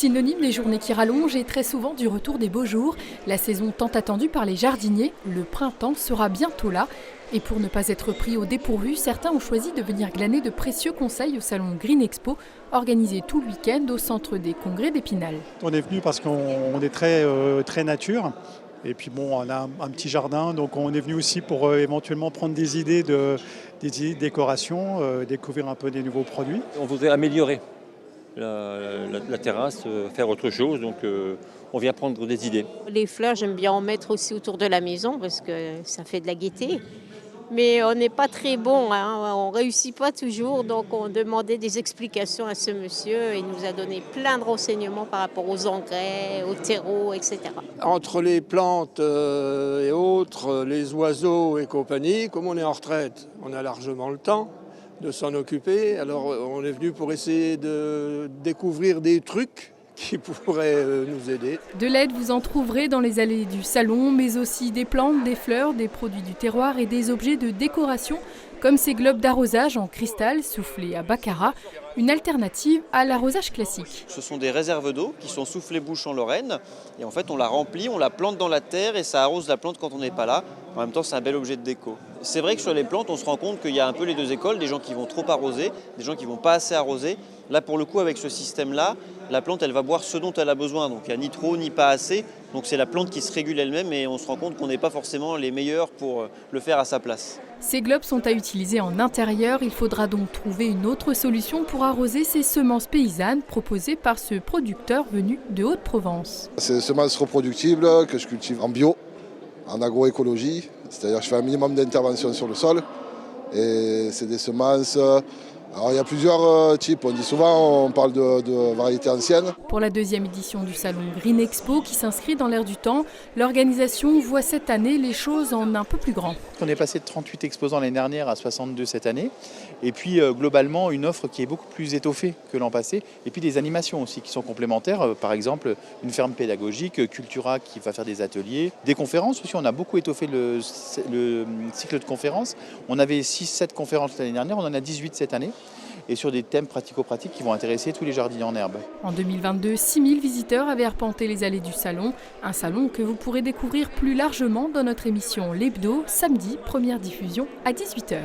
Synonyme des journées qui rallongent et très souvent du retour des beaux jours, la saison tant attendue par les jardiniers, le printemps sera bientôt là. Et pour ne pas être pris au dépourvu, certains ont choisi de venir glaner de précieux conseils au salon Green Expo, organisé tout le week-end au centre des congrès d'Épinal. On est venu parce qu'on est très nature. Et puis bon, on a un petit jardin, donc on est venu aussi pour éventuellement prendre des idées de décoration, découvrir un peu des nouveaux produits. On voudrait améliorer la terrasse, faire autre chose, donc on vient prendre des idées. Les fleurs, j'aime bien en mettre aussi autour de la maison parce que ça fait de la gaieté. Mais on n'est pas très bon, on ne réussit pas toujours, donc on demandait des explications à ce monsieur. Il nous a donné plein de renseignements par rapport aux engrais, au terreau, etc. Entre les plantes et autres, les oiseaux et compagnie, comme on est en retraite, on a largement le temps de s'en occuper. Alors on est venu pour essayer de découvrir des trucs qui pourraient nous aider. De l'aide, vous en trouverez dans les allées du salon, mais aussi des plantes, des fleurs, des produits du terroir et des objets de décoration, comme ces globes d'arrosage en cristal soufflés à baccarat, une alternative à l'arrosage classique. Ce sont des réserves d'eau qui sont soufflées bouche en Lorraine. Et en fait, on la remplit, on la plante dans la terre et ça arrose la plante quand on n'est pas là. En même temps, c'est un bel objet de déco. C'est vrai que sur les plantes, on se rend compte qu'il y a un peu les deux écoles, des gens qui vont trop arroser, des gens qui vont pas assez arroser. Là, pour le coup, avec ce système-là, la plante, elle va boire ce dont elle a besoin. Donc, il n'y a ni trop, ni pas assez. Donc, c'est la plante qui se régule elle-même et on se rend compte qu'on n'est pas forcément les meilleurs pour le faire à sa place. Ces globes sont à utiliser en intérieur. Il faudra donc trouver une autre solution pour arroser ces semences paysannes proposées par ce producteur venu de Haute-Provence. C'est des semences reproductibles que je cultive en bio, en agroécologie. C'est-à-dire que je fais un minimum d'intervention sur le sol. Et c'est des semences... Alors il y a plusieurs types, on dit souvent, on parle de variétés anciennes. Pour la deuxième édition du salon Green Expo qui s'inscrit dans l'air du temps, l'organisation voit cette année les choses en un peu plus grand. On est passé de 38 exposants l'année dernière à 62 cette année. Et puis globalement une offre qui est beaucoup plus étoffée que l'an passé. Et puis des animations aussi qui sont complémentaires. Par exemple une ferme pédagogique, Cultura qui va faire des ateliers. Des conférences aussi, on a beaucoup étoffé le cycle de conférences. On avait 6-7 conférences l'année dernière, on en a 18 cette année. Et sur des thèmes pratico-pratiques qui vont intéresser tous les jardiniers en herbe. En 2022, 6000 visiteurs avaient arpenté les allées du salon. Un salon que vous pourrez découvrir plus largement dans notre émission L'Hebdo, samedi, première diffusion à 18h.